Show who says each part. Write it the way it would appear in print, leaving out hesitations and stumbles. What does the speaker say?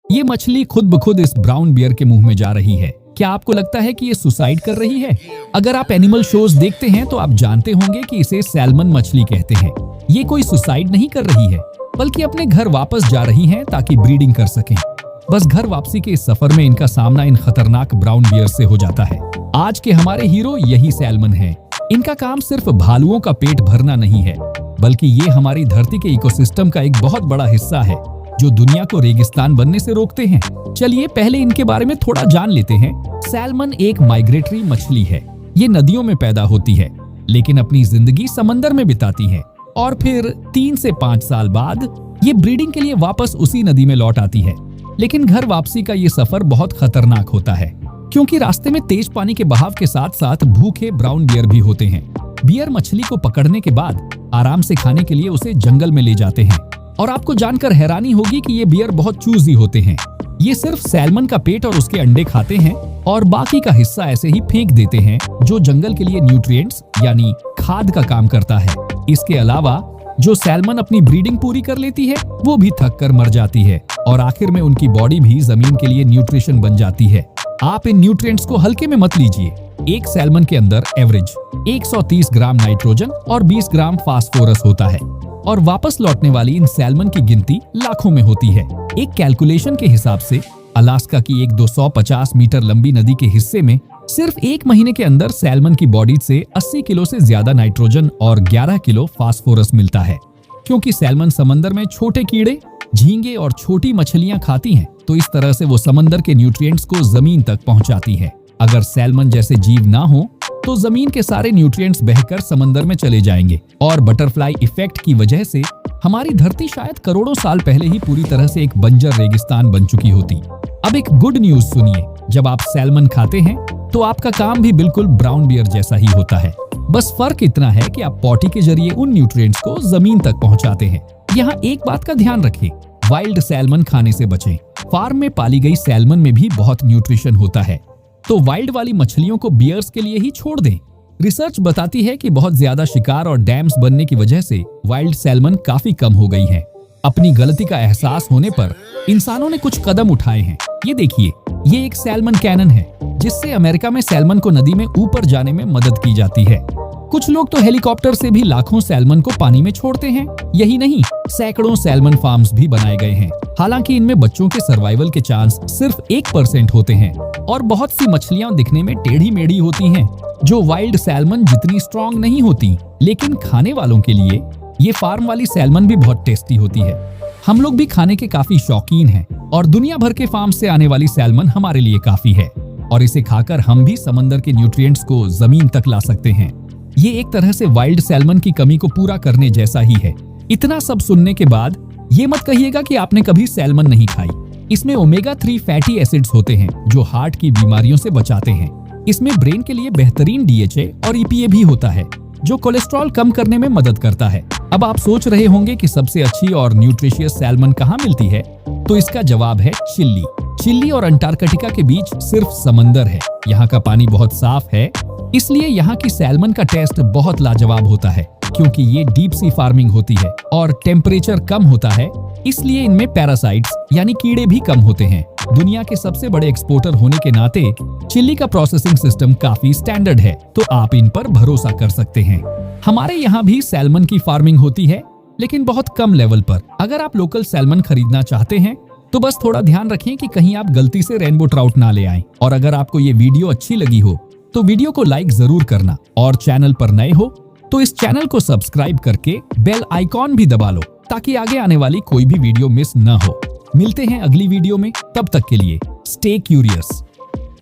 Speaker 1: ये मछली खुद ब खुद इस ब्राउन बियर के मुंह में जा रही है। क्या आपको लगता है कि ये सुसाइड कर रही है? अगर आप एनिमल शोज देखते हैं तो आप जानते होंगे कि इसे सैल्मन मछली कहते हैं। ये कोई सुसाइड नहीं कर रही है, बल्कि अपने घर वापस जा रही हैं ताकि ब्रीडिंग कर सकें। बस घर वापसी के इस सफर में इनका सामना इन खतरनाक ब्राउन बियर से हो जाता है। आज के हमारे हीरो यही सैल्मन हैं। इनका काम सिर्फ भालुओं का पेट भरना नहीं है, बल्कि ये हमारी धरती के इकोसिस्टम का एक बहुत बड़ा हिस्सा है जो दुनिया को रेगिस्तान बनने से रोकते हैं। चलिए पहले इनके बारे में थोड़ा जान लेते हैं। सैल्मन एक माइग्रेटरी मछली है। ये नदियों में पैदा होती है, लेकिन अपनी जिंदगी समंदर में बिताती है और फिर 3 से 5 साल बाद ये ब्रीडिंग के लिए वापस उसी नदी में लौट आती है। लेकिन घर वापसी का ये सफर बहुत खतरनाक होता है, क्योंकि रास्ते में तेज पानी के बहाव के साथ साथ भूखे ब्राउन बियर भी होते हैं। बियर मछली को पकड़ने के बाद आराम से खाने के लिए उसे जंगल में ले जाते हैं। और आपको जानकर हैरानी होगी कि ये बियर बहुत चूजी होते हैं। ये सिर्फ सैल्मन का पेट और उसके अंडे खाते हैं और बाकी का हिस्सा ऐसे ही फेंक देते हैं, जो जंगल के लिए न्यूट्रिएंट्स यानी खाद का काम करता है। इसके अलावा जो सैल्मन अपनी ब्रीडिंग पूरी कर लेती है, वो भी थक कर मर जाती है और आखिर में उनकी बॉडी भी जमीन के लिए न्यूट्रिशन बन जाती है। आप इन न्यूट्रिएंट्स को हल्के में मत लीजिए। एक सैल्मन के अंदर एवरेज 130 ग्राम नाइट्रोजन और 20 ग्राम फास्फोरस होता है और वापस लौटने वाली इन सैल्मन की गिनती लाखों में होती है। एक कैलकुलेशन के हिसाब से अलास्का की एक 250 मीटर लंबी नदी के हिस्से में सिर्फ 1 महीने के अंदर सैल्मन की बॉडी से 80 किलो से ज्यादा नाइट्रोजन और 11 किलो फास्फोरस मिलता है। क्योंकि सैल्मन समंदर में छोटे कीड़े, झींगे और छोटी मछलियां खाती हैं, तो इस तरह से वो समंदर के न्यूट्रिएंट्स को जमीन तक पहुंचाती है। अगर सैल्मन जैसे जीव ना हो तो जमीन के सारे न्यूट्रिएंट्स बहकर समंदर में चले जाएंगे और बटरफ्लाई इफेक्ट की वजह से हमारी धरती शायद करोड़ों साल पहले ही पूरी तरह से एक बंजर रेगिस्तान बन चुकी होती। अब एक गुड न्यूज सुनिए, जब आप सैल्मन खाते हैं तो आपका काम भी बिल्कुल ब्राउन बियर जैसा ही होता है। बस फर्क इतना है कि आप पॉटी के जरिए उन न्यूट्रिएंट्स को जमीन तक पहुंचाते हैं। यहाँ एक बात का ध्यान रखें, वाइल्ड सैल्मन खाने से बचें। फार्म में पाली गई सैल्मन में भी बहुत न्यूट्रिशन होता है, तो वाइल्ड वाली मछलियों को बियर्स के लिए ही छोड़ दें। रिसर्च बताती है कि बहुत ज्यादा शिकार और डैम्स बनने की वजह से वाइल्ड सैल्मन काफी कम हो गई हैं। अपनी गलती का एहसास होने पर इंसानों ने कुछ कदम उठाए हैं। ये देखिए, ये एक सैल्मन कैनन है, जिससे अमेरिका में सैल्मन को नदी में ऊपर जाने में मदद की जाती है। कुछ लोग तो हेलीकॉप्टर से भी लाखों सैल्मन को पानी में छोड़ते हैं। यही नहीं, सैकड़ों सैल्मन फार्म्स भी बनाए गए हैं। हालांकि इनमें बच्चों के सर्वाइवल के चांस सिर्फ 1% होते हैं और बहुत सी मछलियां दिखने में टेढ़ी मेढ़ी होती हैं, जो वाइल्ड सैल्मन जितनी स्ट्रॉन्ग नहीं होती। लेकिन खाने वालों के लिए ये फार्म वाली सैल्मन भी बहुत टेस्टी होती है। हम लोग भी खाने के काफी शौकीन हैं और दुनिया भर के फार्म से आने वाली सैल्मन हमारे लिए काफी है और इसे खाकर हम भी समंदर के न्यूट्रिएंट्स को जमीन तक ला सकते हैं। ये एक तरह से वाइल्ड सैल्मन की कमी को पूरा करने जैसा ही है। इतना सब सुनने के बाद ये मत कहिएगा कि आपने कभी सैल्मन नहीं खाई। इसमें ओमेगा 3 फैटी एसिड्स होते हैं जो हार्ट की बीमारियों से बचाते हैं। इसमें ब्रेन के लिए बेहतरीन DHA और EPA भी होता है, जो कोलेस्ट्रॉल कम करने में मदद करता है। अब आप सोच रहे होंगे कि सबसे अच्छी और न्यूट्रिशियस सैल्मन कहाँ मिलती है, तो इसका जवाब है चिली। चिली और अंटार्कटिका के बीच सिर्फ समंदर है। यहाँ का पानी बहुत साफ है, इसलिए यहाँ की सैल्मन का टेस्ट बहुत लाजवाब होता है। क्योंकि ये डीप सी फार्मिंग होती है और टेम्परेचर कम होता है, इसलिए इनमें पैरासाइट्स यानी कीड़े भी कम होते हैं। दुनिया के सबसे बड़े एक्सपोर्टर होने के नाते चिली का प्रोसेसिंग सिस्टम काफी स्टैंडर्ड है, तो आप इन पर भरोसा कर सकते हैं। हमारे यहाँ भी सैल्मन की फार्मिंग होती है, लेकिन बहुत कम लेवल पर। अगर आप लोकल सैल्मन खरीदना चाहते हैं तो बस थोड़ा ध्यान रखें कि कहीं आप गलती से रेनबो ट्राउट ना ले आएं। और अगर आपको ये वीडियो अच्छी लगी हो तो वीडियो को लाइक जरूर करना और चैनल पर नए हो तो इस चैनल को सब्सक्राइब करके बेल आइकॉन भी दबा लो, ताकि आगे आने वाली कोई भी वीडियो मिस न हो। मिलते हैं अगली वीडियो में, तब तक के लिए स्टे क्यूरियस।